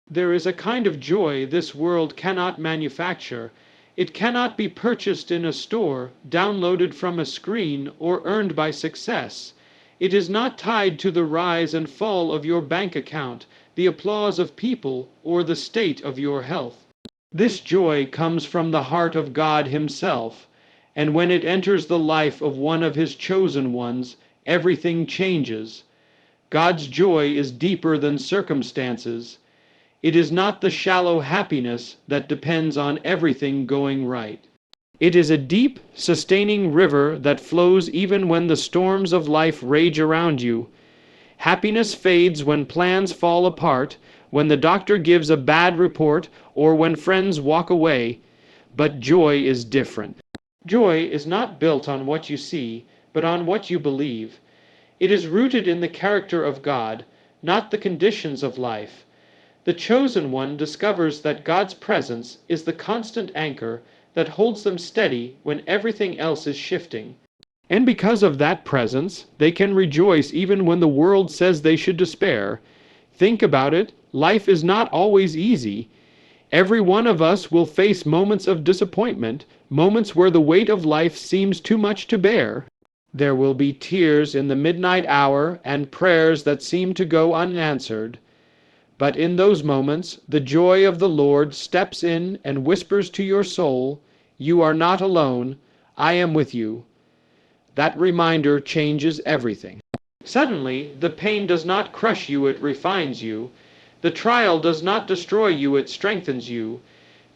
There is a kind of joy this world cannot manufacture. It cannot be purchased in a store, downloaded from a screen, or earned by success. It is not tied to the rise and fall of your bank account, the applause of people, or the state of your health. This joy comes from the heart of God Himself, and when it enters the life of one of His chosen ones, everything changes. God's joy is deeper than circumstances. It is not the shallow happiness that depends on everything going right. It is a deep, sustaining river that flows even when the storms of life rage around you. Happiness fades when plans fall apart, when the doctor gives a bad report, or when friends walk away. But joy is different. Joy is not built on what you see, but on what you believe. It is rooted in the character of God, not the conditions of life. The chosen one discovers that God's presence is the constant anchor that holds them steady when everything else is shifting. And because of that presence, they can rejoice even when the world says they should despair. Think about it, life is not always easy. Every one of us will face moments of disappointment, moments where the weight of life seems too much to bear. There will be tears in the midnight hour and prayers that seem to go unanswered. But in those moments, the joy of the Lord steps in and whispers to your soul, "You are not alone, I am with you." That reminder changes everything. Suddenly, the pain does not crush you, it refines you. The trial does not destroy you, it strengthens you.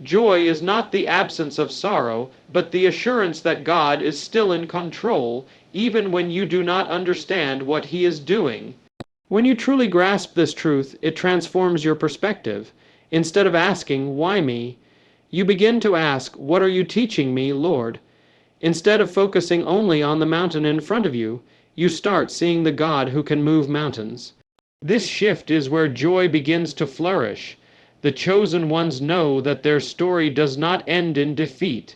Joy is not the absence of sorrow, but the assurance that God is still in control, even when you do not understand what He is doing. When you truly grasp this truth, it transforms your perspective. Instead of asking, "Why me?" you begin to ask, "What are you teaching me, Lord?" Instead of focusing only on the mountain in front of you, you start seeing the God who can move mountains. This shift is where joy begins to flourish. The chosen ones know that their story does not end in defeat.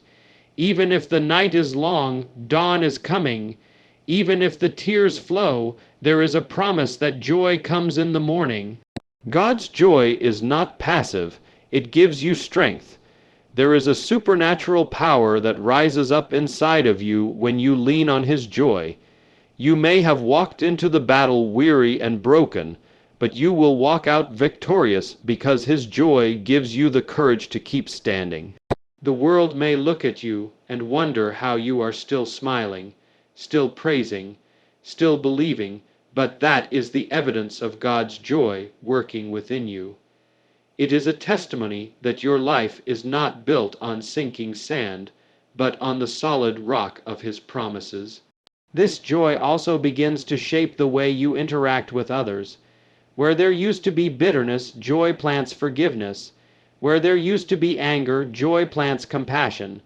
Even if the night is long, dawn is coming. Even if the tears flow, there is a promise that joy comes in the morning. God's joy is not passive. It gives you strength. There is a supernatural power that rises up inside of you when you lean on His joy. You may have walked into the battle weary and broken, but you will walk out victorious because His joy gives you the courage to keep standing. The world may look at you and wonder how you are still smiling, still praising, still believing, but that is the evidence of God's joy working within you. It is a testimony that your life is not built on sinking sand, but on the solid rock of His promises. This joy also begins to shape the way you interact with others. Where there used to be bitterness, joy plants forgiveness. Where there used to be anger, joy plants compassion.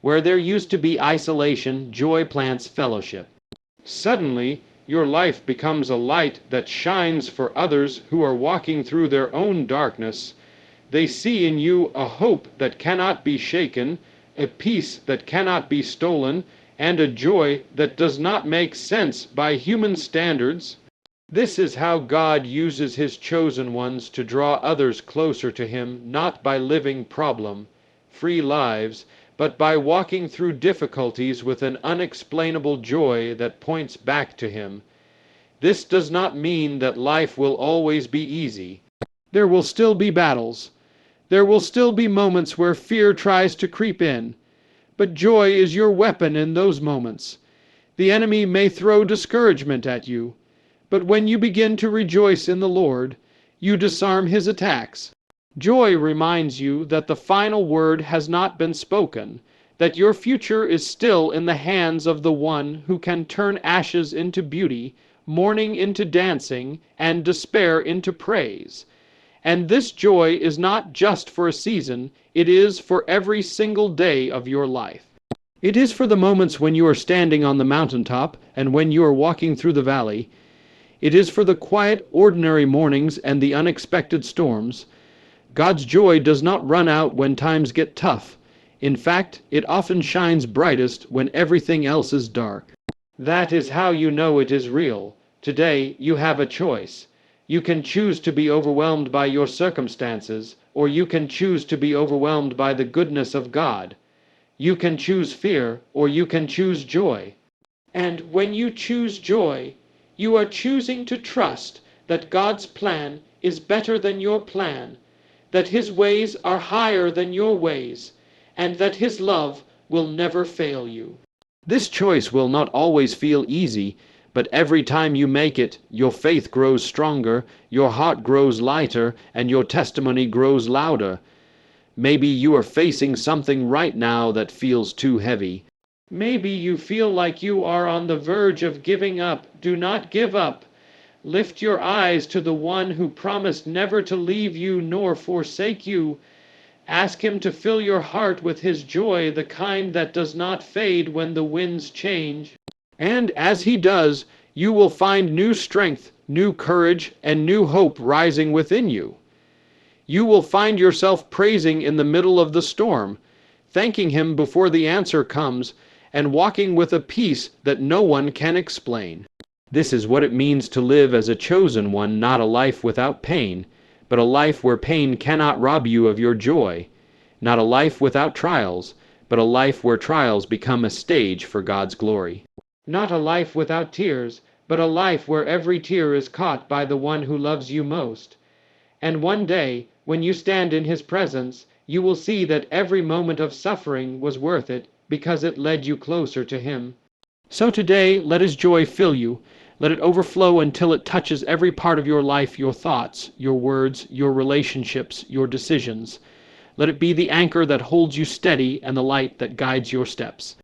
Where there used to be isolation, joy plants fellowship. Suddenly, your life becomes a light that shines for others who are walking through their own darkness. They see in you a hope that cannot be shaken, a peace that cannot be stolen, and a joy that does not make sense by human standards. This is how God uses His chosen ones to draw others closer to Him, not by living problem-free lives, but by walking through difficulties with an unexplainable joy that points back to Him. This does not mean that life will always be easy. There will still be battles. There will still be moments where fear tries to creep in. But joy is your weapon in those moments. The enemy may throw discouragement at you, but when you begin to rejoice in the Lord, you disarm his attacks. Joy reminds you that the final word has not been spoken, that your future is still in the hands of the one who can turn ashes into beauty, mourning into dancing, and despair into praise. And this joy is not just for a season, it is for every single day of your life. It is for the moments when you are standing on the mountaintop and when you are walking through the valley. It is for the quiet, ordinary mornings and the unexpected storms. God's joy does not run out when times get tough. In fact, it often shines brightest when everything else is dark. That is how you know it is real. Today, you have a choice. You can choose to be overwhelmed by your circumstances, or you can choose to be overwhelmed by the goodness of God. You can choose fear, or you can choose joy. And when you choose joy, you are choosing to trust that God's plan is better than your plan, that His ways are higher than your ways, and that His love will never fail you. This choice will not always feel easy, but every time you make it, your faith grows stronger, your heart grows lighter, and your testimony grows louder. Maybe you are facing something right now that feels too heavy. Maybe you feel like you are on the verge of giving up. Do not give up. Lift your eyes to the one who promised never to leave you nor forsake you. Ask Him to fill your heart with His joy, the kind that does not fade when the winds change. And as He does, you will find new strength, new courage, and new hope rising within you. You will find yourself praising in the middle of the storm, thanking Him before the answer comes, and walking with a peace that no one can explain. This is what it means to live as a chosen one, not a life without pain, but a life where pain cannot rob you of your joy, not a life without trials, but a life where trials become a stage for God's glory. Not a life without tears, but a life where every tear is caught by the one who loves you most. And one day, when you stand in His presence, you will see that every moment of suffering was worth it because it led you closer to Him. So today, let His joy fill you. Let it overflow until it touches every part of your life, your thoughts, your words, your relationships, your decisions. Let it be the anchor that holds you steady and the light that guides your steps.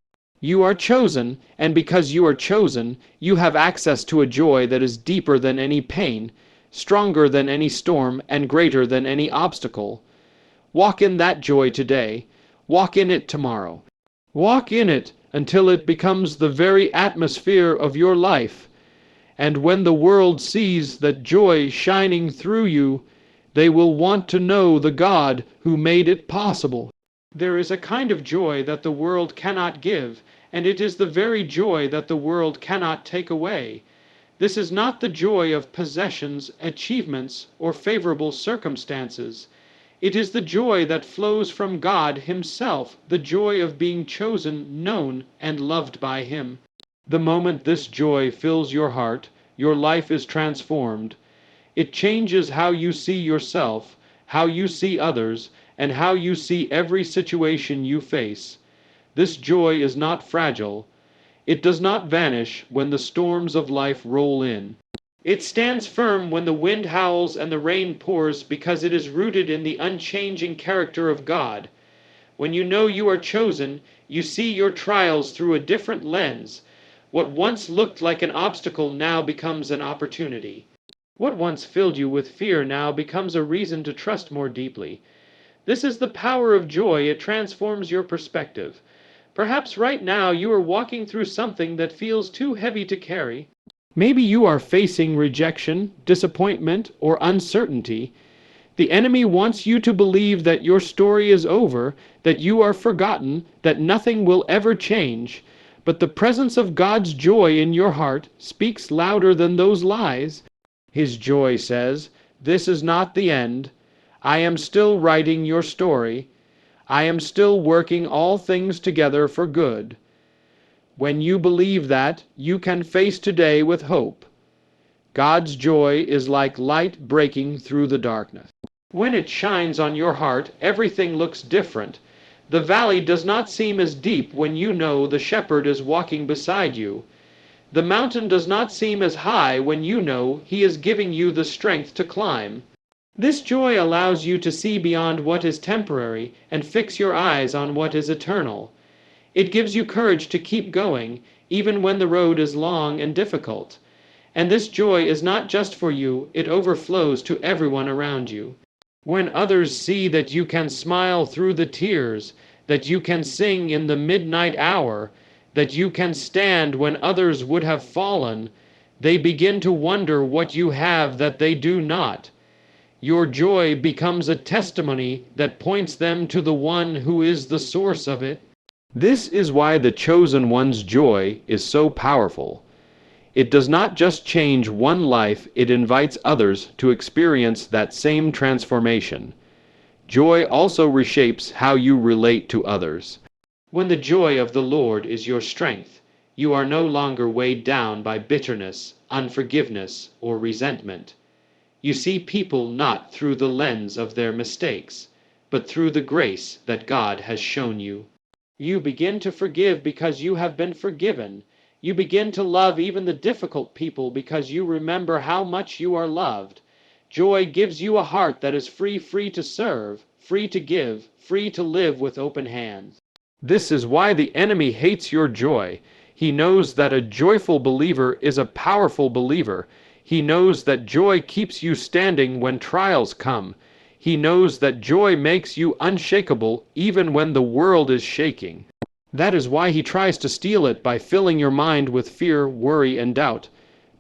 You are chosen, and because you are chosen, you have access to a joy that is deeper than any pain, stronger than any storm, and greater than any obstacle. Walk in that joy today. Walk in it tomorrow. Walk in it until it becomes the very atmosphere of your life. And when the world sees that joy shining through you, they will want to know the God who made it possible. There is a kind of joy that the world cannot give, and it is the very joy that the world cannot take away. This is not the joy of possessions, achievements, or favorable circumstances. It is the joy that flows from God Himself, the joy of being chosen, known, and loved by Him. The moment this joy fills your heart, your life is transformed. It changes how you see yourself, how you see others, and how you see every situation you face. This joy is not fragile. It does not vanish when the storms of life roll in. It stands firm when the wind howls and the rain pours because it is rooted in the unchanging character of God. When you know you are chosen, you see your trials through a different lens. What once looked like an obstacle now becomes an opportunity. What once filled you with fear now becomes a reason to trust more deeply. This is the power of joy. It transforms your perspective. Perhaps right now you are walking through something that feels too heavy to carry. Maybe you are facing rejection, disappointment, or uncertainty. The enemy wants you to believe that your story is over, that you are forgotten, that nothing will ever change. But the presence of God's joy in your heart speaks louder than those lies. His joy says, "This is not the end. I am still writing your story. I am still working all things together for good." When you believe that, you can face today with hope. God's joy is like light breaking through the darkness. When it shines on your heart, everything looks different. The valley does not seem as deep when you know the shepherd is walking beside you. The mountain does not seem as high when you know He is giving you the strength to climb. This joy allows you to see beyond what is temporary and fix your eyes on what is eternal. It gives you courage to keep going, even when the road is long and difficult. And this joy is not just for you, it overflows to everyone around you. When others see that you can smile through the tears, that you can sing in the midnight hour, that you can stand when others would have fallen, they begin to wonder what you have that they do not. Your joy becomes a testimony that points them to the one who is the source of it. This is why the chosen one's joy is so powerful. It does not just change one life, it invites others to experience that same transformation. Joy also reshapes how you relate to others. When the joy of the Lord is your strength, you are no longer weighed down by bitterness, unforgiveness, or resentment. You see people not through the lens of their mistakes, but through the grace that God has shown you. You begin to forgive because you have been forgiven. You begin to love even the difficult people because you remember how much you are loved. Joy gives you a heart that is free to serve, free to give, free to live with open hands. This is why the enemy hates your joy. He knows that a joyful believer is a powerful believer. He knows that joy keeps you standing when trials come. He knows that joy makes you unshakable even when the world is shaking. That is why he tries to steal it by filling your mind with fear, worry, and doubt.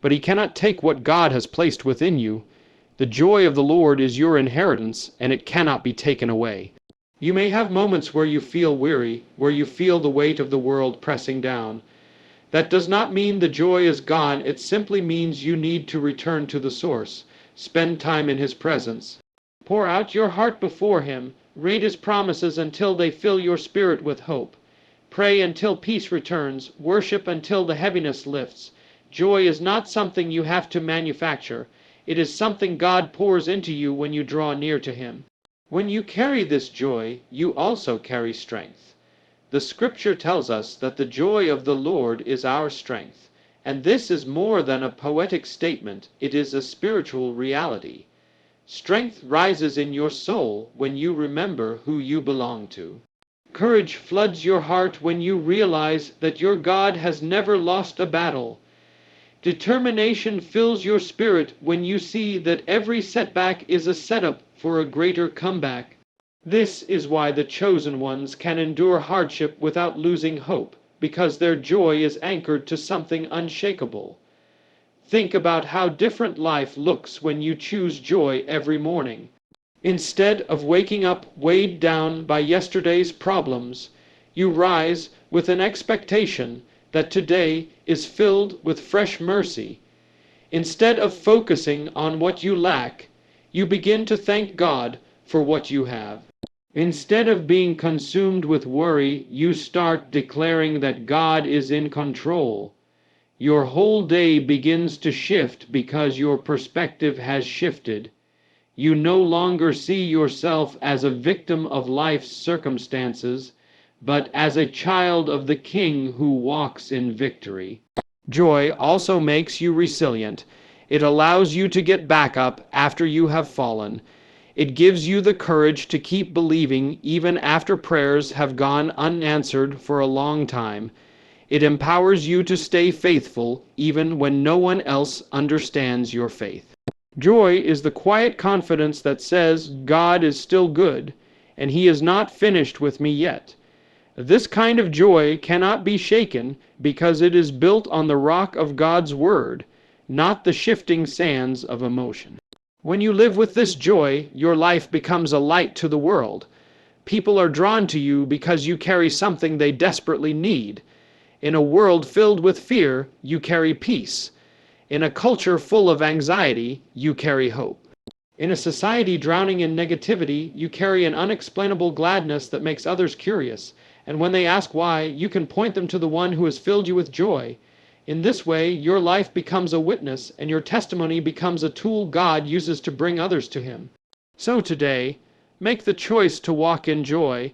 But he cannot take what God has placed within you. The joy of the Lord is your inheritance, and it cannot be taken away. You may have moments where you feel weary, where you feel the weight of the world pressing down. That does not mean the joy is gone, it simply means you need to return to the source. Spend time in His presence. Pour out your heart before Him. Read His promises until they fill your spirit with hope. Pray until peace returns. Worship until the heaviness lifts. Joy is not something you have to manufacture. It is something God pours into you when you draw near to Him. When you carry this joy, you also carry strength. The Scripture tells us that the joy of the Lord is our strength, and this is more than a poetic statement, it is a spiritual reality. Strength rises in your soul when you remember who you belong to. Courage floods your heart when you realize that your God has never lost a battle. Determination fills your spirit when you see that every setback is a setup for a greater comeback. This is why the chosen ones can endure hardship without losing hope, because their joy is anchored to something unshakable. Think about how different life looks when you choose joy every morning. Instead of waking up weighed down by yesterday's problems, you rise with an expectation that today is filled with fresh mercy. Instead of focusing on what you lack, you begin to thank God for what you have. Instead of being consumed with worry, you start declaring that God is in control. Your whole day begins to shift because your perspective has shifted. You no longer see yourself as a victim of life's circumstances, but as a child of the King who walks in victory. Joy also makes you resilient. It allows you to get back up after you have fallen. It gives you the courage to keep believing even after prayers have gone unanswered for a long time. It empowers you to stay faithful even when no one else understands your faith. Joy is the quiet confidence that says God is still good, and He is not finished with me yet. This kind of joy cannot be shaken because it is built on the rock of God's Word, not the shifting sands of emotion. When you live with this joy, your life becomes a light to the world. People are drawn to you because you carry something they desperately need. In a world filled with fear, you carry peace. In a culture full of anxiety, you carry hope. In a society drowning in negativity, you carry an unexplainable gladness that makes others curious. And when they ask why, you can point them to the one who has filled you with joy. In this way, your life becomes a witness, and your testimony becomes a tool God uses to bring others to Him. So today, make the choice to walk in joy.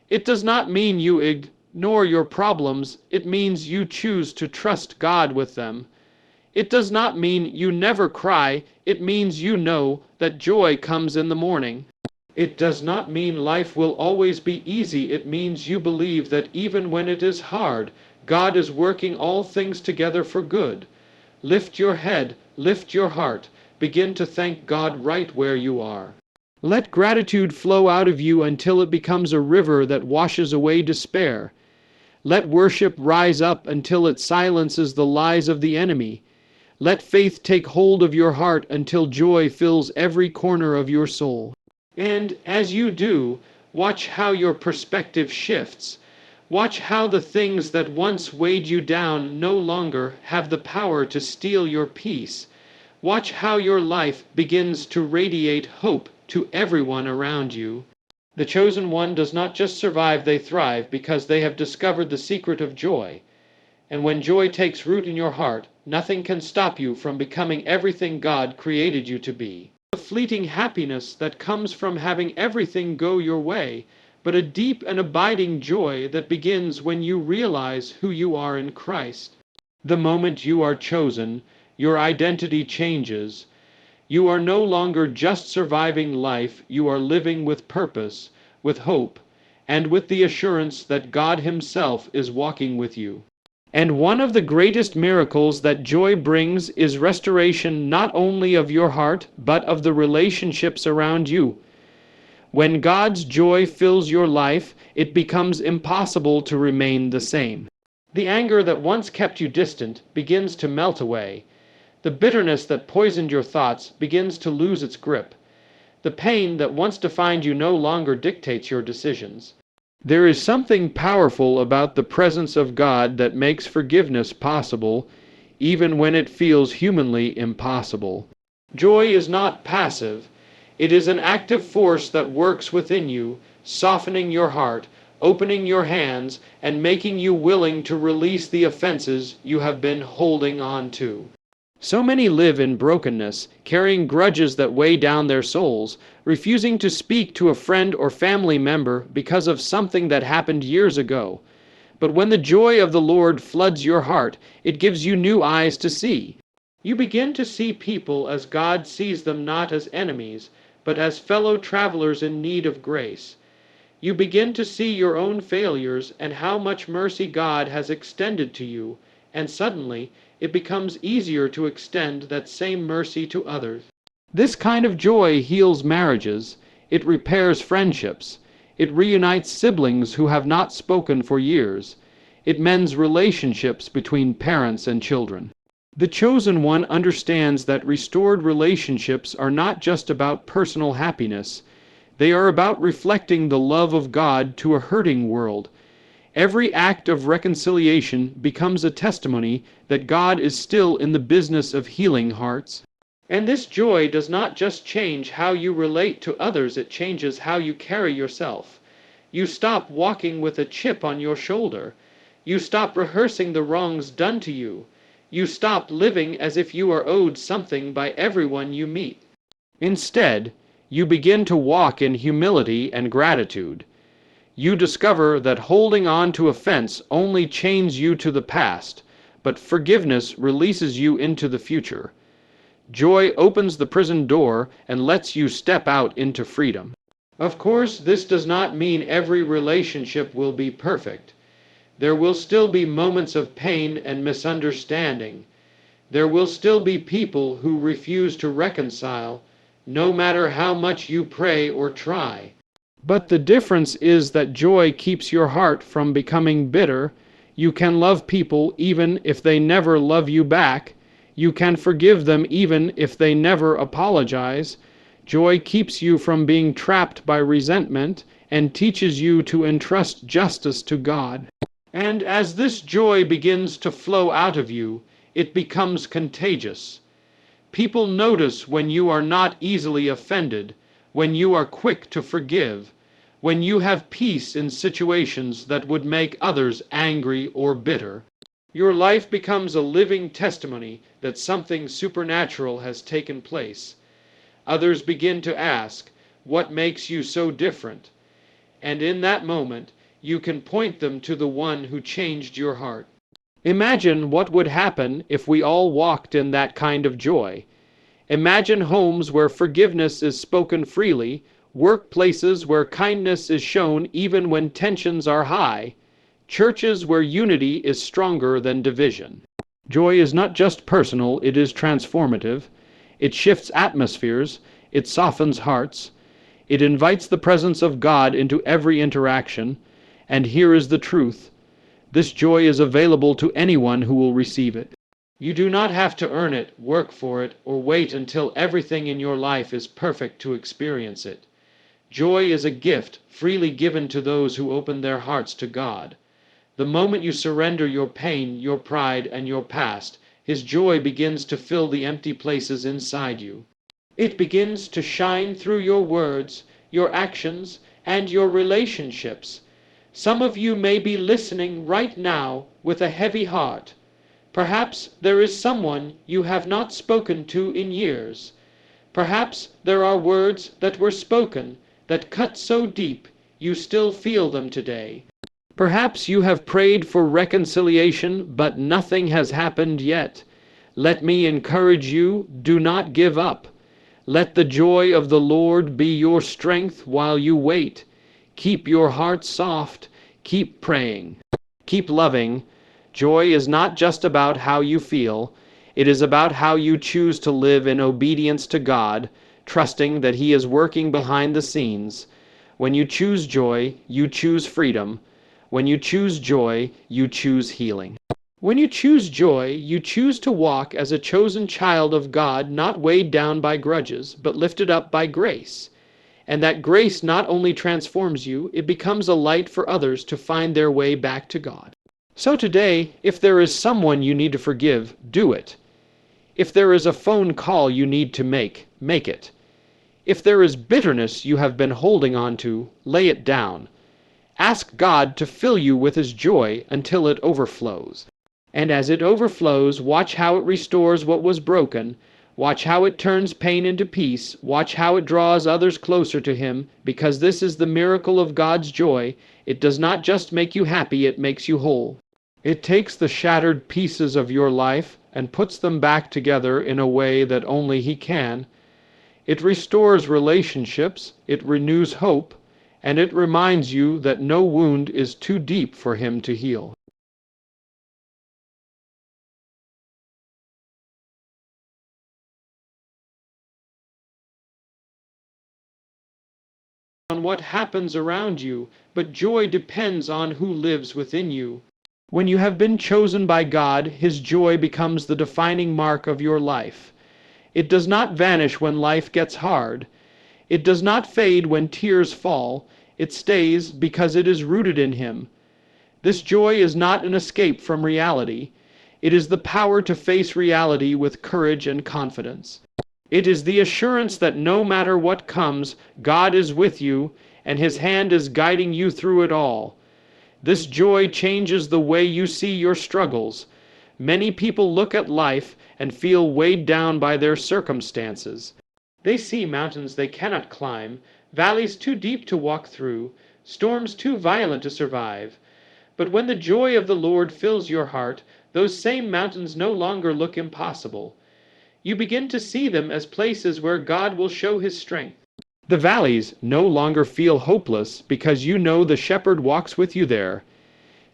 It does not mean you ignore your problems, it means you choose to trust God with them. It does not mean you never cry, it means you know that joy comes in the morning. It does not mean life will always be easy, it means you believe that even when it is hard, God is working all things together for good. Lift your head, lift your heart, begin to thank God right where you are. Let gratitude flow out of you until it becomes a river that washes away despair. Let worship rise up until it silences the lies of the enemy. Let faith take hold of your heart until joy fills every corner of your soul. And as you do, watch how your perspective shifts. Watch how the things that once weighed you down no longer have the power to steal your peace. Watch how your life begins to radiate hope to everyone around you. The chosen one does not just survive, they thrive because they have discovered the secret of joy. And when joy takes root in your heart, nothing can stop you from becoming everything God created you to be. A fleeting happiness that comes from having everything go your way, but a deep and abiding joy that begins when you realize who you are in Christ. The moment you are chosen, your identity changes. You are no longer just surviving life, you are living with purpose, with hope, and with the assurance that God Himself is walking with you. And one of the greatest miracles that joy brings is restoration not only of your heart, but of the relationships around you. When God's joy fills your life, it becomes impossible to remain the same. The anger that once kept you distant begins to melt away. The bitterness that poisoned your thoughts begins to lose its grip. The pain that once defined you no longer dictates your decisions. There is something powerful about the presence of God that makes forgiveness possible, even when it feels humanly impossible. Joy is not passive. It is an active force that works within you, softening your heart, opening your hands, and making you willing to release the offenses you have been holding on to. So many live in brokenness, carrying grudges that weigh down their souls, refusing to speak to a friend or family member because of something that happened years ago. But when the joy of the Lord floods your heart, it gives you new eyes to see. You begin to see people as God sees them, not as enemies, but as fellow travelers in need of grace. You begin to see your own failures and how much mercy God has extended to you, and suddenly it becomes easier to extend that same mercy to others. This kind of joy heals marriages, it repairs friendships, it reunites siblings who have not spoken for years, it mends relationships between parents and children. The chosen one understands that restored relationships are not just about personal happiness, they are about reflecting the love of God to a hurting world. Every act of reconciliation becomes a testimony that God is still in the business of healing hearts. And this joy does not just change how you relate to others, it changes how you carry yourself. You stop walking with a chip on your shoulder. You stop rehearsing the wrongs done to you. You stop living as if you are owed something by everyone you meet. Instead, you begin to walk in humility and gratitude. You discover that holding on to offense only chains you to the past, but forgiveness releases you into the future. Joy opens the prison door and lets you step out into freedom. Of course, this does not mean every relationship will be perfect. There will still be moments of pain and misunderstanding. There will still be people who refuse to reconcile, no matter how much you pray or try. But the difference is that joy keeps your heart from becoming bitter. You can love people even if they never love you back. You can forgive them even if they never apologize. Joy keeps you from being trapped by resentment and teaches you to entrust justice to God. And as this joy begins to flow out of you, it becomes contagious. People notice when you are not easily offended, when you are quick to forgive, when you have peace in situations that would make others angry or bitter. Your life becomes a living testimony that something supernatural has taken place. Others begin to ask, "What makes you so different?" And in that moment, you can point them to the one who changed your heart. Imagine what would happen if we all walked in that kind of joy. Imagine homes where forgiveness is spoken freely, workplaces where kindness is shown even when tensions are high, churches where unity is stronger than division. Joy is not just personal, it is transformative. It shifts atmospheres, it softens hearts, it invites the presence of God into every interaction, and here is the truth. This joy is available to anyone who will receive it. You do not have to earn it, work for it, or wait until everything in your life is perfect to experience it. Joy is a gift freely given to those who open their hearts to God. The moment you surrender your pain, your pride, and your past, His joy begins to fill the empty places inside you. It begins to shine through your words, your actions, and your relationships. Some of you may be listening right now with a heavy heart. Perhaps there is someone you have not spoken to in years. Perhaps there are words that were spoken that cut so deep you still feel them today. Perhaps you have prayed for reconciliation, but nothing has happened yet. Let me encourage you, do not give up. Let the joy of the Lord be your strength while you wait. Keep your heart soft. Keep praying. Keep loving. Joy is not just about how you feel. It is about how you choose to live in obedience to God, trusting that He is working behind the scenes. When you choose joy, you choose freedom. When you choose joy, you choose healing. When you choose joy, you choose to walk as a chosen child of God, not weighed down by grudges, but lifted up by grace. And that grace not only transforms you, it becomes a light for others to find their way back to God. So today, if there is someone you need to forgive, do it. If there is a phone call you need to make it. If there is bitterness you have been holding on to, lay it down. Ask God to fill you with His joy until it overflows. And as it overflows, watch how it restores what was broken. Watch how it turns pain into peace. Watch how it draws others closer to Him, because this is the miracle of God's joy. It does not just make you happy, it makes you whole. It takes the shattered pieces of your life and puts them back together in a way that only He can. It restores relationships, it renews hope, and it reminds you that no wound is too deep for Him to heal. On what happens around you, but joy depends on who lives within you. When you have been chosen by God, His joy becomes the defining mark of your life. It does not vanish when life gets hard. It does not fade when tears fall. It stays because it is rooted in Him. This joy is not an escape from reality. It is the power to face reality with courage and confidence. It is the assurance that no matter what comes, God is with you, and His hand is guiding you through it all. This joy changes the way you see your struggles. Many people look at life and feel weighed down by their circumstances. They see mountains they cannot climb, valleys too deep to walk through, storms too violent to survive. But when the joy of the Lord fills your heart, those same mountains no longer look impossible. You begin to see them as places where God will show His strength. The valleys no longer feel hopeless because you know the shepherd walks with you there.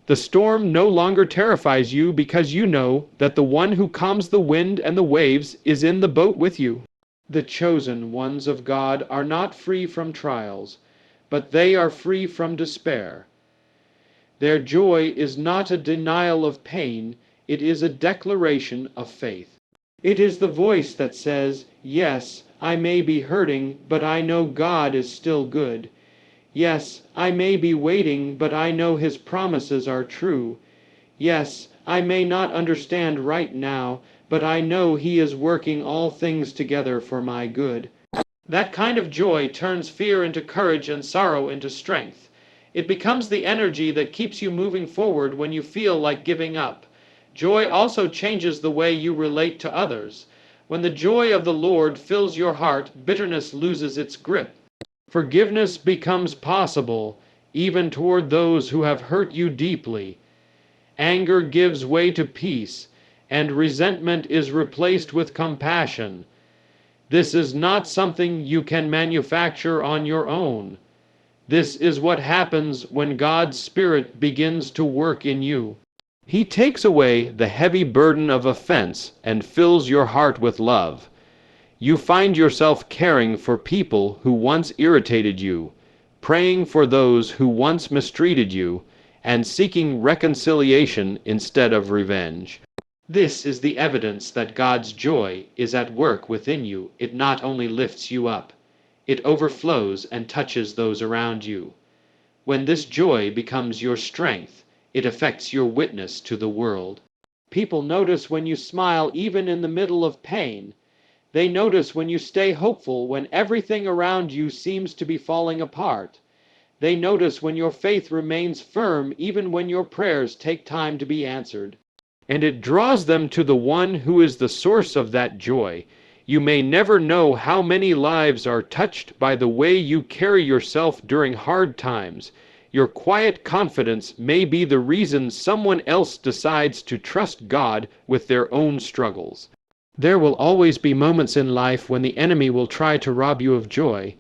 The storm no longer terrifies you because you know that the one who calms the wind and the waves is in the boat with you. The chosen ones of God are not free from trials, but they are free from despair. Their joy is not a denial of pain, it is a declaration of faith. It is the voice that says, "Yes, I may be hurting, but I know God is still good. Yes, I may be waiting, but I know His promises are true. Yes, I may not understand right now, but I know He is working all things together for my good." That kind of joy turns fear into courage and sorrow into strength. It becomes the energy that keeps you moving forward when you feel like giving up. Joy also changes the way you relate to others. When the joy of the Lord fills your heart, bitterness loses its grip. Forgiveness becomes possible, even toward those who have hurt you deeply. Anger gives way to peace, and resentment is replaced with compassion. This is not something you can manufacture on your own. This is what happens when God's Spirit begins to work in you. He takes away the heavy burden of offense and fills your heart with love. You find yourself caring for people who once irritated you, praying for those who once mistreated you, and seeking reconciliation instead of revenge. This is the evidence that God's joy is at work within you. It not only lifts you up, it overflows and touches those around you. When this joy becomes your strength, It affects your witness to the world. People notice when you smile even in the middle of pain. They notice when you stay hopeful when everything around you seems to be falling apart. They notice when your faith remains firm even when your prayers take time to be answered. And it draws them to the one who is the source of that joy. You may never know how many lives are touched by the way you carry yourself during hard times. Your quiet confidence may be the reason someone else decides to trust God with their own struggles. There will always be moments in life when the enemy will try to rob you of joy.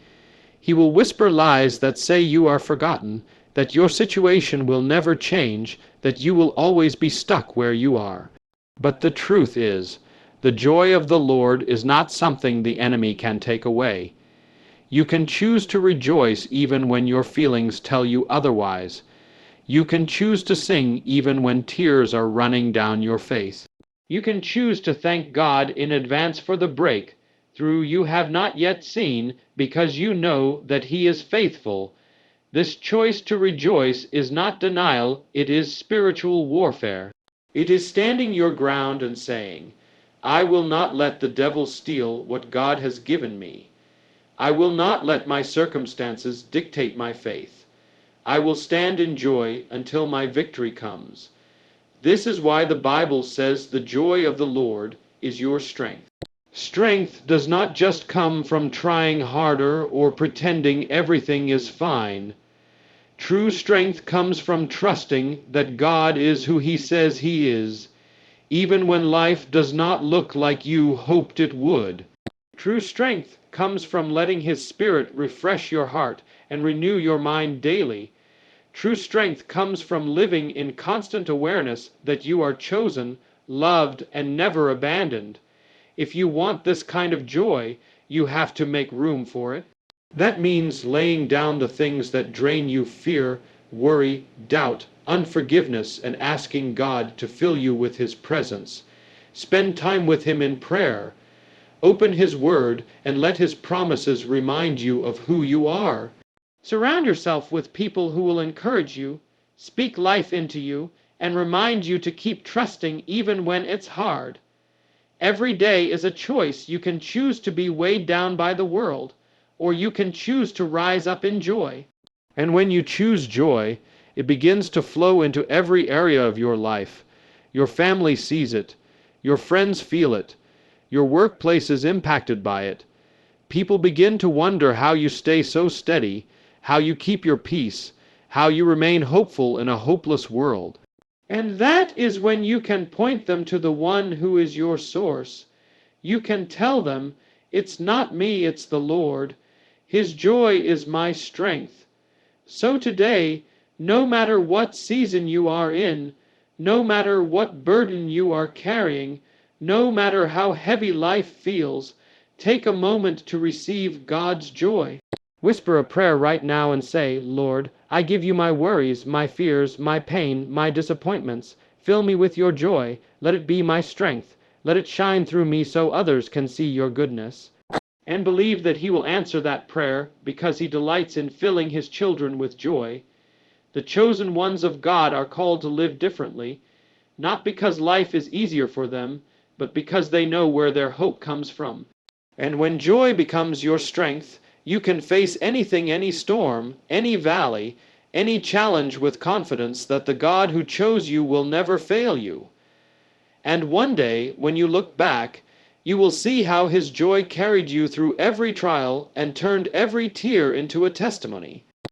He will whisper lies that say you are forgotten, that your situation will never change, that you will always be stuck where you are. But the truth is, the joy of the Lord is not something the enemy can take away. You can choose to rejoice even when your feelings tell you otherwise. You can choose to sing even when tears are running down your face. You can choose to thank God in advance for the break through you have not yet seen, because you know that He is faithful. This choice to rejoice is not denial, it is spiritual warfare. It is standing your ground and saying, I will not let the devil steal what God has given me. I will not let my circumstances dictate my faith. I will stand in joy until my victory comes. This is why the Bible says the joy of the Lord is your strength. Strength does not just come from trying harder or pretending everything is fine. True strength comes from trusting that God is who He says He is, even when life does not look like you hoped it would. True strength comes from letting His Spirit refresh your heart and renew your mind daily. True strength comes from living in constant awareness that you are chosen, loved, and never abandoned. If you want this kind of joy, you have to make room for it. That means laying down the things that drain you: fear, worry, doubt, unforgiveness, and asking God to fill you with His presence. Spend time with Him in prayer. Open His Word and let His promises remind you of who you are. Surround yourself with people who will encourage you, speak life into you, and remind you to keep trusting even when it's hard. Every day is a choice. You can choose to be weighed down by the world, or you can choose to rise up in joy. And when you choose joy, it begins to flow into every area of your life. Your family sees it. Your friends feel it. Your workplace is impacted by it. People begin to wonder how you stay so steady, how you keep your peace, how you remain hopeful in a hopeless world. And that is when you can point them to the one who is your source. You can tell them, it's not me, it's the Lord. His joy is my strength. So today, no matter what season you are in, no matter what burden you are carrying, no matter how heavy life feels, take a moment to receive God's joy. Whisper a prayer right now and say, Lord, I give you my worries, my fears, my pain, my disappointments. Fill me with your joy. Let it be my strength. Let it shine through me so others can see your goodness. And believe that He will answer that prayer because He delights in filling His children with joy. The chosen ones of God are called to live differently, not because life is easier for them, but because they know where their hope comes from. And when joy becomes your strength, you can face anything, any storm, any valley, any challenge with confidence that the God who chose you will never fail you. And one day, when you look back, you will see how His joy carried you through every trial and turned every tear into a testimony.